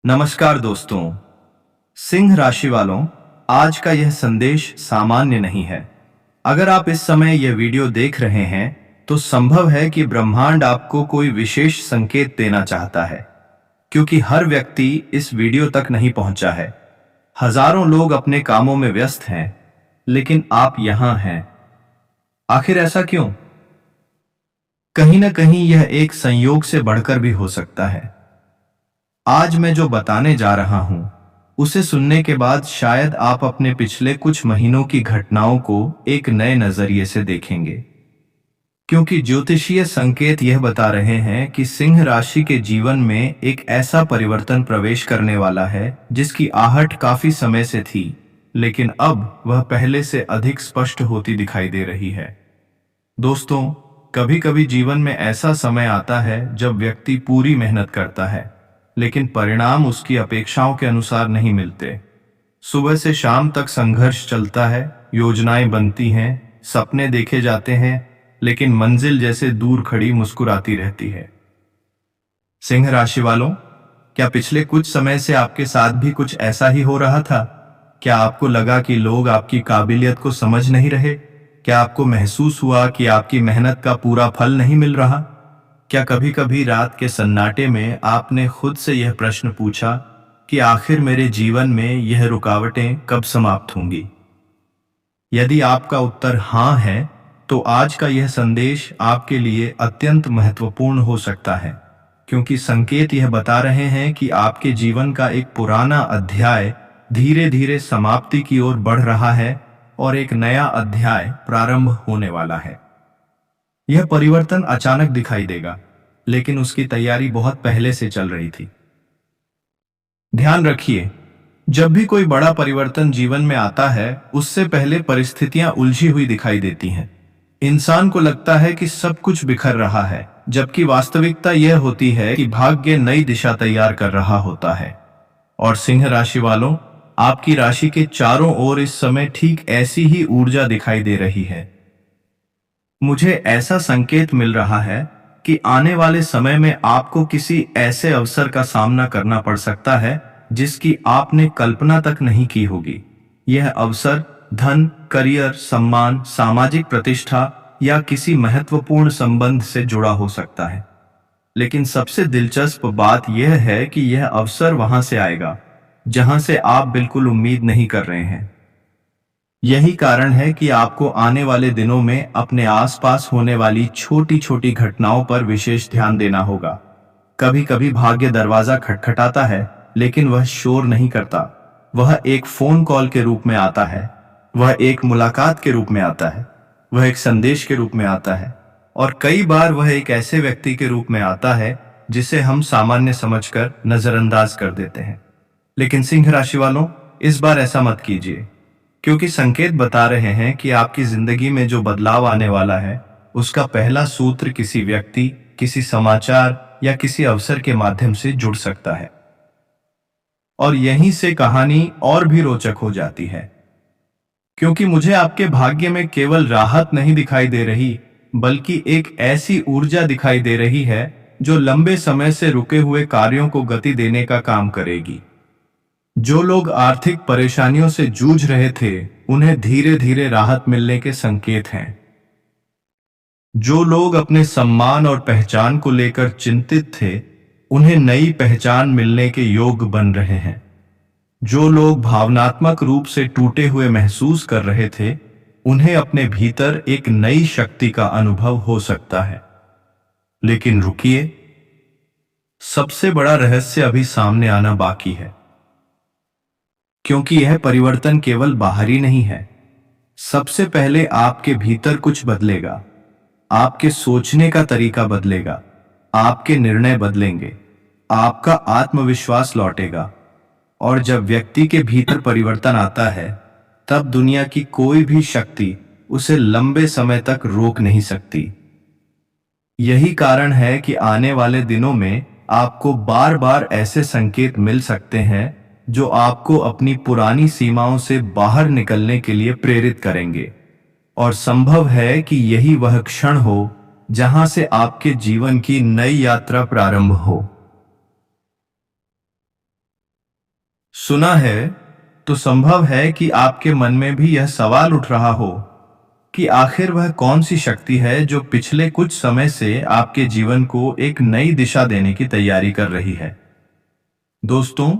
नमस्कार दोस्तों। सिंह राशि वालों, आज का यह संदेश सामान्य नहीं है। अगर आप इस समय यह वीडियो देख रहे हैं तो संभव है कि ब्रह्मांड आपको कोई विशेष संकेत देना चाहता है, क्योंकि हर व्यक्ति इस वीडियो तक नहीं पहुंचा है। हजारों लोग अपने कामों में व्यस्त हैं, लेकिन आप यहां हैं। आखिर ऐसा क्यों? कहीं ना कहीं यह एक संयोग से बढ़कर भी हो सकता है। आज मैं जो बताने जा रहा हूं, उसे सुनने के बाद शायद आप अपने पिछले कुछ महीनों की घटनाओं को एक नए नजरिए से देखेंगे। क्योंकि ज्योतिषीय संकेत यह बता रहे हैं कि सिंह राशि के जीवन में एक ऐसा परिवर्तन प्रवेश करने वाला है जिसकी आहट काफी समय से थी, लेकिन अब वह पहले से अधिक स्पष्ट होती दिखाई दे रही है। दोस्तों, कभी कभी जीवन में ऐसा समय आता है जब व्यक्ति पूरी मेहनत करता है, लेकिन परिणाम उसकी अपेक्षाओं के अनुसार नहीं मिलते। सुबह से शाम तक संघर्ष चलता है, योजनाएं बनती हैं, सपने देखे जाते हैं, लेकिन मंजिल जैसे दूर खड़ी मुस्कुराती रहती है। सिंह राशि वालों, क्या पिछले कुछ समय से आपके साथ भी कुछ ऐसा ही हो रहा था? क्या आपको लगा कि लोग आपकी काबिलियत को समझ नहीं रहे? क्या आपको महसूस हुआ कि आपकी मेहनत का पूरा फल नहीं मिल रहा? क्या कभी कभी रात के सन्नाटे में आपने खुद से यह प्रश्न पूछा कि आखिर मेरे जीवन में यह रुकावटें कब समाप्त होंगी? यदि आपका उत्तर हाँ है, तो आज का यह संदेश आपके लिए अत्यंत महत्वपूर्ण हो सकता है, क्योंकि संकेत यह बता रहे हैं कि आपके जीवन का एक पुराना अध्याय धीरे धीरे समाप्ति की ओर बढ़ रहा है और एक नया अध्याय प्रारंभ होने वाला है। यह परिवर्तन अचानक दिखाई देगा, लेकिन उसकी तैयारी बहुत पहले से चल रही थी। ध्यान रखिए, जब भी कोई बड़ा परिवर्तन जीवन में आता है, उससे पहले परिस्थितियां उलझी हुई दिखाई देती हैं। इंसान को लगता है कि सब कुछ बिखर रहा है, जबकि वास्तविकता यह होती है कि भाग्य नई दिशा तैयार कर रहा होता है। और सिंह राशि वालों, आपकी राशि के चारों ओर इस समय ठीक ऐसी ही ऊर्जा दिखाई दे रही है। मुझे ऐसा संकेत मिल रहा है कि आने वाले समय में आपको किसी ऐसे अवसर का सामना करना पड़ सकता है जिसकी आपने कल्पना तक नहीं की होगी। यह अवसर धन, करियर, सम्मान, सामाजिक प्रतिष्ठा या किसी महत्वपूर्ण संबंध से जुड़ा हो सकता है। लेकिन सबसे दिलचस्प बात यह है कि यह अवसर वहां से आएगा जहां से आप बिल्कुल उम्मीद नहीं कर रहे हैं। यही कारण है कि आपको आने वाले दिनों में अपने आसपास होने वाली छोटी छोटी घटनाओं पर विशेष ध्यान देना होगा। कभी कभी भाग्य दरवाजा खटखटाता है, लेकिन वह शोर नहीं करता। वह एक फोन कॉल के रूप में आता है, वह एक मुलाकात के रूप में आता है, वह एक संदेश के रूप में आता है, और कई बार वह एक ऐसे व्यक्ति के रूप में आता है जिसे हम सामान्य समझकर नजरअंदाज कर देते हैं। लेकिन सिंह राशि वालों, इस बार ऐसा मत कीजिए, क्योंकि संकेत बता रहे हैं कि आपकी जिंदगी में जो बदलाव आने वाला है, उसका पहला सूत्र किसी व्यक्ति, किसी समाचार या किसी अवसर के माध्यम से जुड़ सकता है। और यहीं से कहानी और भी रोचक हो जाती है, क्योंकि मुझे आपके भाग्य में केवल राहत नहीं दिखाई दे रही, बल्कि एक ऐसी ऊर्जा दिखाई दे रही है जो लंबे समय से रुके हुए कार्यों को गति देने का काम करेगी। जो लोग आर्थिक परेशानियों से जूझ रहे थे, उन्हें धीरे धीरे राहत मिलने के संकेत हैं। जो लोग अपने सम्मान और पहचान को लेकर चिंतित थे, उन्हें नई पहचान मिलने के योग बन रहे हैं। जो लोग भावनात्मक रूप से टूटे हुए महसूस कर रहे थे, उन्हें अपने भीतर एक नई शक्ति का अनुभव हो सकता है। लेकिन रुकिए, सबसे बड़ा रहस्य अभी सामने आना बाकी है, क्योंकि यह परिवर्तन केवल बाहरी नहीं है। सबसे पहले आपके भीतर कुछ बदलेगा। आपके सोचने का तरीका बदलेगा, आपके निर्णय बदलेंगे, आपका आत्मविश्वास लौटेगा। और जब व्यक्ति के भीतर परिवर्तन आता है, तब दुनिया की कोई भी शक्ति उसे लंबे समय तक रोक नहीं सकती। यही कारण है कि आने वाले दिनों में आपको बार बार ऐसे संकेत मिल सकते हैं जो आपको अपनी पुरानी सीमाओं से बाहर निकलने के लिए प्रेरित करेंगे। और संभव है कि यही वह क्षण हो जहां से आपके जीवन की नई यात्रा प्रारंभ हो। सुना है, तो संभव है कि आपके मन में भी यह सवाल उठ रहा हो कि आखिर वह कौन सी शक्ति है जो पिछले कुछ समय से आपके जीवन को एक नई दिशा देने की तैयारी कर रही है। दोस्तों,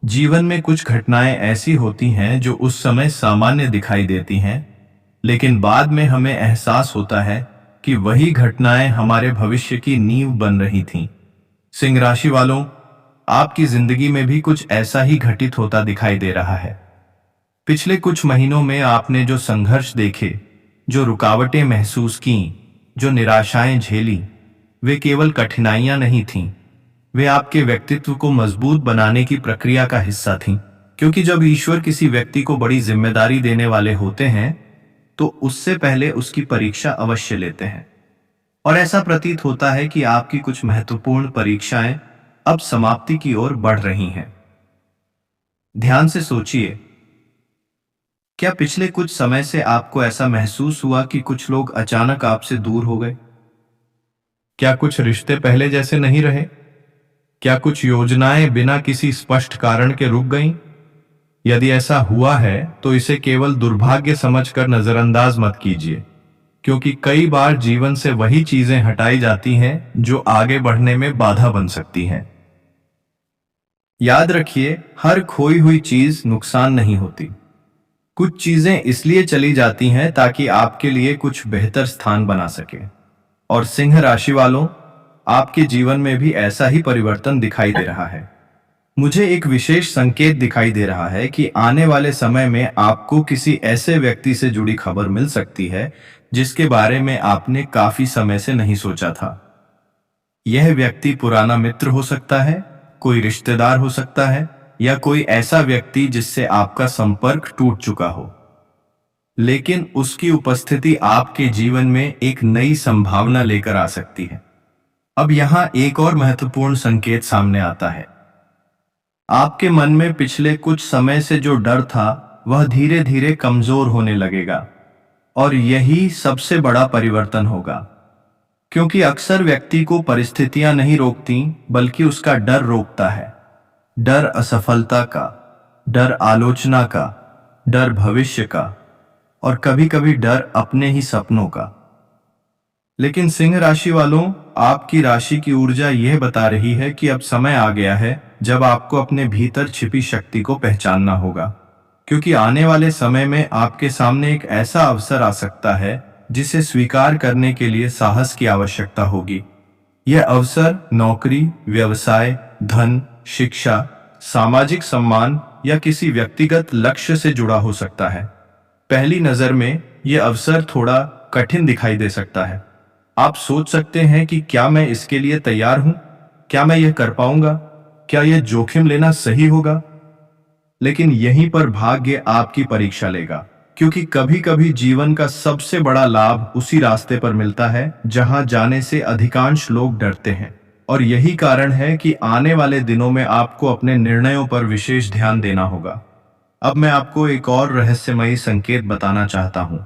जीवन में कुछ घटनाएं ऐसी होती हैं जो उस समय सामान्य दिखाई देती हैं, लेकिन बाद में हमें एहसास होता है कि वही घटनाएं हमारे भविष्य की नींव बन रही थीं। सिंह राशि वालों, आपकी जिंदगी में भी कुछ ऐसा ही घटित होता दिखाई दे रहा है। पिछले कुछ महीनों में आपने जो संघर्ष देखे, जो रुकावटें महसूस की, जो निराशाएं झेली, वे केवल कठिनाइयां नहीं थीं, वे आपके व्यक्तित्व को मजबूत बनाने की प्रक्रिया का हिस्सा थीं। क्योंकि जब ईश्वर किसी व्यक्ति को बड़ी जिम्मेदारी देने वाले होते हैं, तो उससे पहले उसकी परीक्षा अवश्य लेते हैं। और ऐसा प्रतीत होता है कि आपकी कुछ महत्वपूर्ण परीक्षाएं अब समाप्ति की ओर बढ़ रही हैं। ध्यान से सोचिए, क्या पिछले कुछ समय से आपको ऐसा महसूस हुआ कि कुछ लोग अचानक आपसे दूर हो गए? क्या कुछ रिश्ते पहले जैसे नहीं रहे? क्या कुछ योजनाएं बिना किसी स्पष्ट कारण के रुक गईं? यदि ऐसा हुआ है, तो इसे केवल दुर्भाग्य समझकर नजरअंदाज मत कीजिए, क्योंकि कई बार जीवन से वही चीजें हटाई जाती हैं जो आगे बढ़ने में बाधा बन सकती हैं। याद रखिए, हर खोई हुई चीज नुकसान नहीं होती। कुछ चीजें इसलिए चली जाती हैं ताकि आपके लिए कुछ बेहतर स्थान बना सके। और सिंह राशि वालों, आपके जीवन में भी ऐसा ही परिवर्तन दिखाई दे रहा है। मुझे एक विशेष संकेत दिखाई दे रहा है कि आने वाले समय में आपको किसी ऐसे व्यक्ति से जुड़ी खबर मिल सकती है जिसके बारे में आपने काफी समय से नहीं सोचा था। यह व्यक्ति पुराना मित्र हो सकता है, कोई रिश्तेदार हो सकता है, या कोई ऐसा व्यक्ति जिससे आपका संपर्क टूट चुका हो, लेकिन उसकी उपस्थिति आपके जीवन में एक नई संभावना लेकर आ सकती है। अब यहां एक और महत्वपूर्ण संकेत सामने आता है। आपके मन में पिछले कुछ समय से जो डर था, वह धीरे धीरे कमजोर होने लगेगा, और यही सबसे बड़ा परिवर्तन होगा। क्योंकि अक्सर व्यक्ति को परिस्थितियां नहीं रोकती, बल्कि उसका डर रोकता है। डर असफलता का, डर आलोचना का, डर भविष्य का, और कभी कभी डर अपने ही सपनों का। लेकिन सिंह राशि वालों, आपकी राशि की ऊर्जा यह बता रही है कि अब समय आ गया है जब आपको अपने भीतर छिपी शक्ति को पहचानना होगा। क्योंकि आने वाले समय में आपके सामने एक ऐसा अवसर आ सकता है जिसे स्वीकार करने के लिए साहस की आवश्यकता होगी। यह अवसर नौकरी, व्यवसाय, धन, शिक्षा, सामाजिक सम्मान या किसी व्यक्तिगत लक्ष्य से जुड़ा हो सकता है। पहली नजर में यह अवसर थोड़ा कठिन दिखाई दे सकता है। आप सोच सकते हैं कि क्या मैं इसके लिए तैयार हूं? क्या मैं यह कर पाऊंगा? क्या यह जोखिम लेना सही होगा? लेकिन यहीं पर भाग्य आपकी परीक्षा लेगा, क्योंकि कभी कभी जीवन का सबसे बड़ा लाभ उसी रास्ते पर मिलता है जहां जाने से अधिकांश लोग डरते हैं। और यही कारण है कि आने वाले दिनों में आपको अपने निर्णयों पर विशेष ध्यान देना होगा। अब मैं आपको एक और रहस्यमयी संकेत बताना चाहता हूं।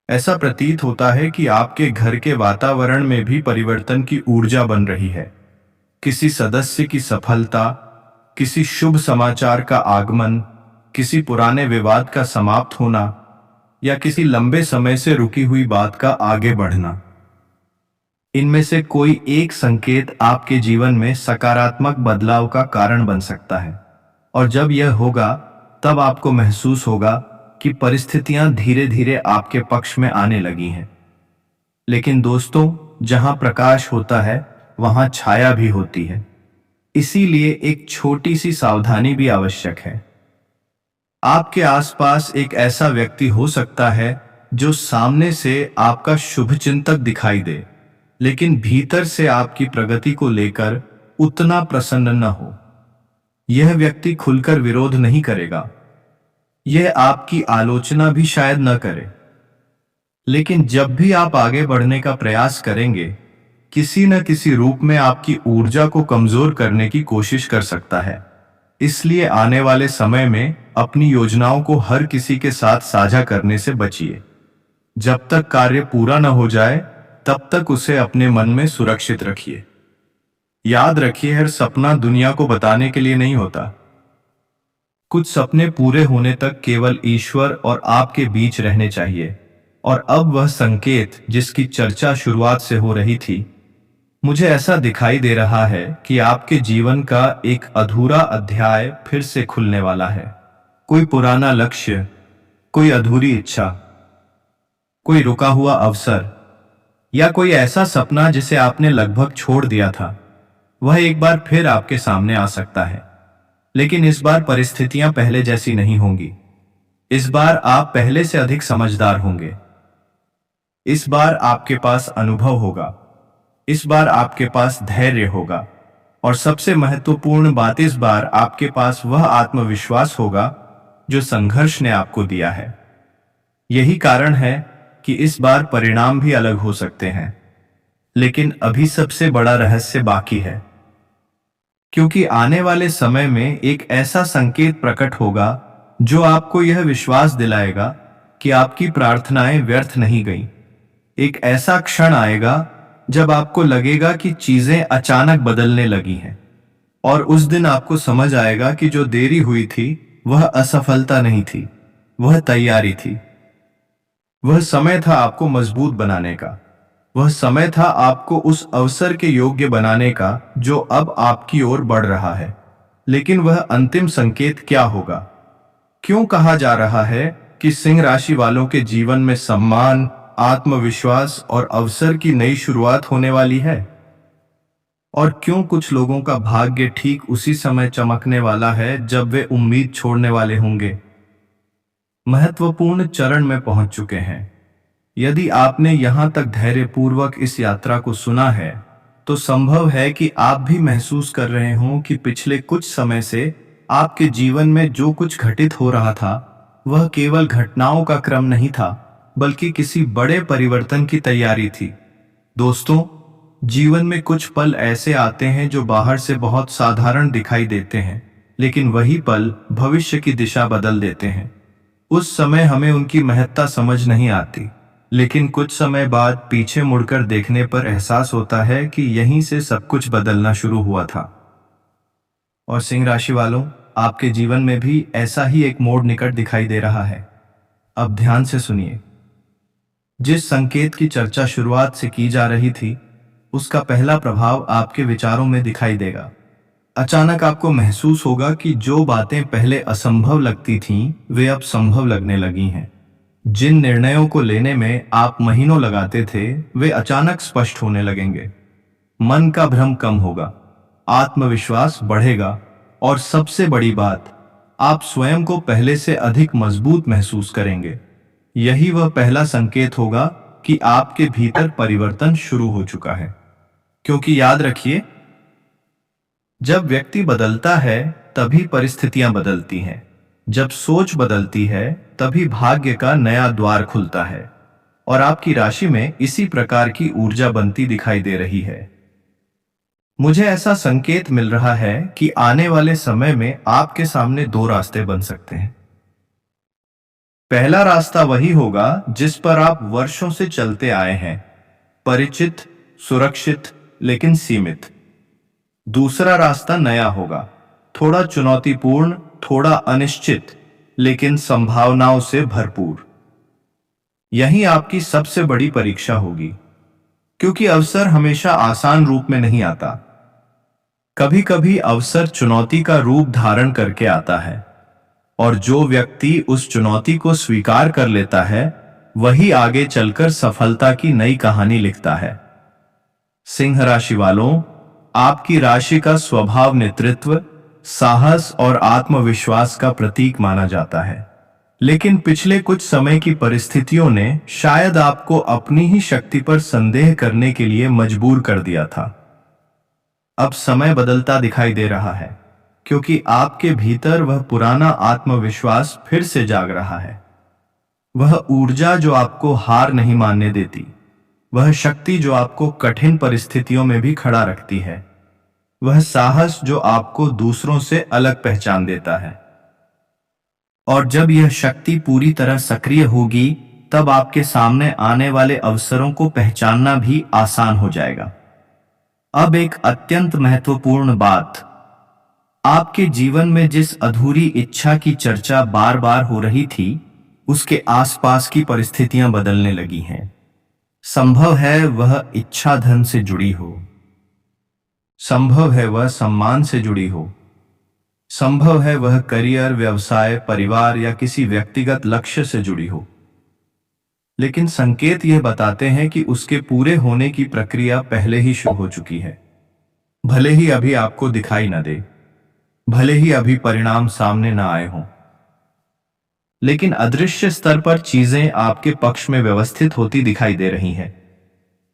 ऐसा प्रतीत होता है कि आपके घर के वातावरण में भी परिवर्तन की ऊर्जा बन रही है। किसी सदस्य की सफलता, किसी शुभ समाचार का आगमन, किसी पुराने विवाद का समाप्त होना, या किसी लंबे समय से रुकी हुई बात का आगे बढ़ना। इनमें से कोई एक संकेत आपके जीवन में सकारात्मक बदलाव का कारण बन सकता है। और जब यह होगा, तब आपको महसूस होगा कि परिस्थितियां धीरे धीरे आपके पक्ष में आने लगी हैं। लेकिन दोस्तों, जहां प्रकाश होता है, वहां छाया भी होती है। इसीलिए एक छोटी सी सावधानी भी आवश्यक है। आपके आसपास एक ऐसा व्यक्ति हो सकता है जो सामने से आपका शुभचिंतक दिखाई दे, लेकिन भीतर से आपकी प्रगति को लेकर उतना प्रसन्न न हो। यह व्यक्ति खुलकर विरोध नहीं करेगा, यह आपकी आलोचना भी शायद न करे, लेकिन जब भी आप आगे बढ़ने का प्रयास करेंगे, किसी न किसी रूप में आपकी ऊर्जा को कमजोर करने की कोशिश कर सकता है। इसलिए आने वाले समय में अपनी योजनाओं को हर किसी के साथ साझा करने से बचिए। जब तक कार्य पूरा न हो जाए, तब तक उसे अपने मन में सुरक्षित रखिए। याद रखिए, हर सपना दुनिया को बताने के लिए नहीं होता। कुछ सपने पूरे होने तक केवल ईश्वर और आपके बीच रहने चाहिए। और अब वह संकेत जिसकी चर्चा शुरुआत से हो रही थी, मुझे ऐसा दिखाई दे रहा है कि आपके जीवन का एक अधूरा अध्याय फिर से खुलने वाला है। कोई पुराना लक्ष्य, कोई अधूरी इच्छा, कोई रुका हुआ अवसर, या कोई ऐसा सपना जिसे आपने लगभग छोड़ दिया था, वह एक बार फिर आपके सामने आ सकता है। लेकिन इस बार परिस्थितियां पहले जैसी नहीं होंगी। इस बार आप पहले से अधिक समझदार होंगे। इस बार आपके पास अनुभव होगा। इस बार आपके पास धैर्य होगा। और सबसे महत्वपूर्ण बात, इस बार आपके पास वह आत्मविश्वास होगा जो संघर्ष ने आपको दिया है। यही कारण है कि इस बार परिणाम भी अलग हो सकते हैं। लेकिन अभी सबसे बड़ा रहस्य बाकी है, क्योंकि आने वाले समय में एक ऐसा संकेत प्रकट होगा जो आपको यह विश्वास दिलाएगा कि आपकी प्रार्थनाएं व्यर्थ नहीं गईं। एक ऐसा क्षण आएगा जब आपको लगेगा कि चीजें अचानक बदलने लगी हैं, और उस दिन आपको समझ आएगा कि जो देरी हुई थी वह असफलता नहीं थी, वह तैयारी थी। वह समय था आपको मजबूत बनाने का। वह समय था आपको उस अवसर के योग्य बनाने का जो अब आपकी ओर बढ़ रहा है। लेकिन वह अंतिम संकेत क्या होगा? क्यों कहा जा रहा है कि सिंह राशि वालों के जीवन में सम्मान, आत्मविश्वास और अवसर की नई शुरुआत होने वाली है? और क्यों कुछ लोगों का भाग्य ठीक उसी समय चमकने वाला है जब वे उम्मीद छोड़ने वाले होंगे? महत्वपूर्ण चरण में पहुंच चुके हैं। यदि आपने यहां तक धैर्यपूर्वक इस यात्रा को सुना है, तो संभव है कि आप भी महसूस कर रहे हों कि पिछले कुछ समय से आपके जीवन में जो कुछ घटित हो रहा था, वह केवल घटनाओं का क्रम नहीं था, बल्कि किसी बड़े परिवर्तन की तैयारी थी। दोस्तों, जीवन में कुछ पल ऐसे आते हैं जो बाहर से बहुत साधारण दिखाई देते हैं, लेकिन वही पल भविष्य की दिशा बदल देते हैं। उस समय हमें उनकी महत्ता समझ नहीं आती, लेकिन कुछ समय बाद पीछे मुड़कर देखने पर एहसास होता है कि यहीं से सब कुछ बदलना शुरू हुआ था। और सिंह राशि वालों, आपके जीवन में भी ऐसा ही एक मोड़ निकट दिखाई दे रहा है। अब ध्यान से सुनिए। जिस संकेत की चर्चा शुरुआत से की जा रही थी, उसका पहला प्रभाव आपके विचारों में दिखाई देगा। अचानक आपको महसूस होगा कि जो बातें पहले असंभव लगती थीं, वे अब संभव लगने लगी हैं। जिन निर्णयों को लेने में आप महीनों लगाते थे, वे अचानक स्पष्ट होने लगेंगे। मन का भ्रम कम होगा, आत्मविश्वास बढ़ेगा, और सबसे बड़ी बात, आप स्वयं को पहले से अधिक मजबूत महसूस करेंगे। यही वह पहला संकेत होगा कि आपके भीतर परिवर्तन शुरू हो चुका है। क्योंकि याद रखिए, जब व्यक्ति बदलता है तभी परिस्थितियां बदलती हैं। जब सोच बदलती है तभी भाग्य का नया द्वार खुलता है। और आपकी राशि में इसी प्रकार की ऊर्जा बनती दिखाई दे रही है। मुझे ऐसा संकेत मिल रहा है कि आने वाले समय में आपके सामने दो रास्ते बन सकते हैं। पहला रास्ता वही होगा जिस पर आप वर्षों से चलते आए हैं, परिचित, सुरक्षित, लेकिन सीमित। दूसरा रास्ता नया होगा, थोड़ा चुनौतीपूर्ण, थोड़ा अनिश्चित, लेकिन संभावनाओं से भरपूर। यही आपकी सबसे बड़ी परीक्षा होगी, क्योंकि अवसर हमेशा आसान रूप में नहीं आता। कभी कभी अवसर चुनौती का रूप धारण करके आता है, और जो व्यक्ति उस चुनौती को स्वीकार कर लेता है, वही आगे चलकर सफलता की नई कहानी लिखता है। सिंह राशि वालों, आपकी राशि का स्वभाव नेतृत्व, साहस और आत्मविश्वास का प्रतीक माना जाता है। लेकिन पिछले कुछ समय की परिस्थितियों ने शायद आपको अपनी ही शक्ति पर संदेह करने के लिए मजबूर कर दिया था। अब समय बदलता दिखाई दे रहा है, क्योंकि आपके भीतर वह पुराना आत्मविश्वास फिर से जाग रहा है। वह ऊर्जा जो आपको हार नहीं मानने देती, वह शक्ति जो आपको कठिन परिस्थितियों में भी खड़ा रखती है, वह साहस जो आपको दूसरों से अलग पहचान देता है। और जब यह शक्ति पूरी तरह सक्रिय होगी, तब आपके सामने आने वाले अवसरों को पहचानना भी आसान हो जाएगा। अब एक अत्यंत महत्वपूर्ण बात, आपके जीवन में जिस अधूरी इच्छा की चर्चा बार बार हो रही थी, उसके आसपास की परिस्थितियां बदलने लगी हैं। संभव है वह इच्छा धन से जुड़ी हो, संभव है वह सम्मान से जुड़ी हो, संभव है वह करियर, व्यवसाय, परिवार या किसी व्यक्तिगत लक्ष्य से जुड़ी हो। लेकिन संकेत यह बताते हैं कि उसके पूरे होने की प्रक्रिया पहले ही शुरू हो चुकी है। भले ही अभी आपको दिखाई न दे, भले ही अभी परिणाम सामने न आए हों, लेकिन अदृश्य स्तर पर चीजें आपके पक्ष में व्यवस्थित होती दिखाई दे रही हैं।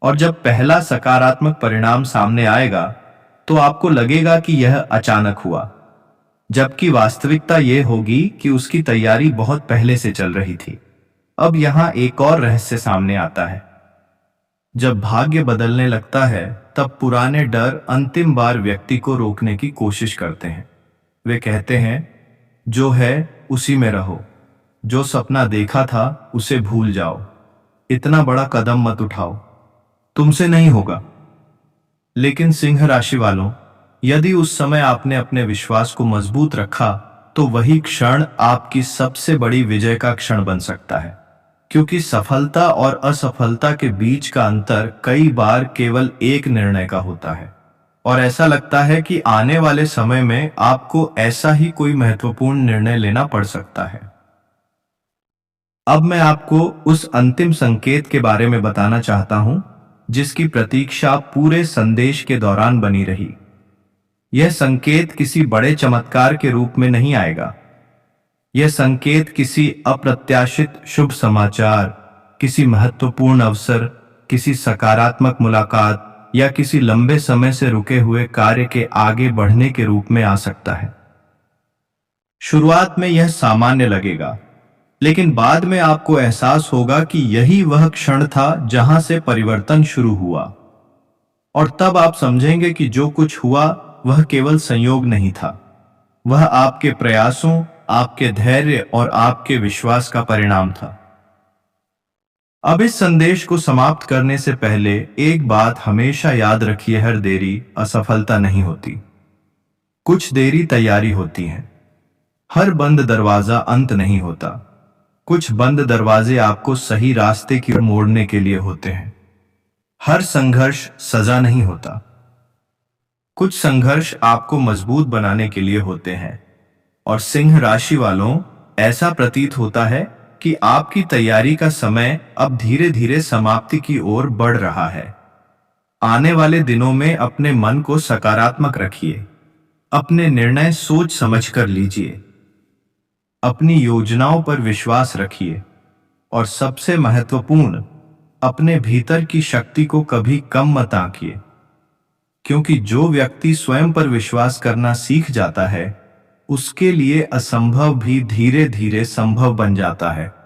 और जब पहला सकारात्मक परिणाम सामने आएगा तो आपको लगेगा कि यह अचानक हुआ, जबकि वास्तविकता यह होगी कि उसकी तैयारी बहुत पहले से चल रही थी। अब यहां एक और रहस्य सामने आता है। जब भाग्य बदलने लगता है, तब पुराने डर अंतिम बार व्यक्ति को रोकने की कोशिश करते हैं। वे कहते हैं, जो है उसी में रहो, जो सपना देखा था उसे भूल जाओ, इतना बड़ा कदम मत उठाओ, तुमसे नहीं होगा। लेकिन सिंह राशि वालों, यदि उस समय आपने अपने विश्वास को मजबूत रखा, तो वही क्षण आपकी सबसे बड़ी विजय का क्षण बन सकता है। क्योंकि सफलता और असफलता के बीच का अंतर कई बार केवल एक निर्णय का होता है, और ऐसा लगता है कि आने वाले समय में आपको ऐसा ही कोई महत्वपूर्ण निर्णय लेना पड़ सकता है। अब मैं आपको उस अंतिम संकेत के बारे में बताना चाहता हूं, जिसकी प्रतीक्षा पूरे संदेश के दौरान बनी रही। यह संकेत किसी बड़े चमत्कार के रूप में नहीं आएगा। यह संकेत किसी अप्रत्याशित शुभ समाचार, किसी महत्वपूर्ण अवसर, किसी सकारात्मक मुलाकात या किसी लंबे समय से रुके हुए कार्य के आगे बढ़ने के रूप में आ सकता है। शुरुआत में यह सामान्य लगेगा, लेकिन बाद में आपको एहसास होगा कि यही वह क्षण था जहां से परिवर्तन शुरू हुआ। और तब आप समझेंगे कि जो कुछ हुआ वह केवल संयोग नहीं था, वह आपके प्रयासों, आपके धैर्य और आपके विश्वास का परिणाम था। अब इस संदेश को समाप्त करने से पहले एक बात हमेशा याद रखिए, हर देरी असफलता नहीं होती, कुछ देरी तैयारी होती है। हर बंद दरवाजा अंत नहीं होता, कुछ बंद दरवाजे आपको सही रास्ते की ओर मोड़ने के लिए होते हैं। हर संघर्ष सजा नहीं होता, कुछ संघर्ष आपको मजबूत बनाने के लिए होते हैं। और सिंह राशि वालों, ऐसा प्रतीत होता है कि आपकी तैयारी का समय अब धीरे धीरे समाप्ति की ओर बढ़ रहा है। आने वाले दिनों में अपने मन को सकारात्मक रखिए, अपने निर्णय सोच समझकर लीजिए, अपनी योजनाओं पर विश्वास रखिए, और सबसे महत्वपूर्ण, अपने भीतर की शक्ति को कभी कम मत आंकिए। क्योंकि जो व्यक्ति स्वयं पर विश्वास करना सीख जाता है, उसके लिए असंभव भी धीरे धीरे संभव बन जाता है।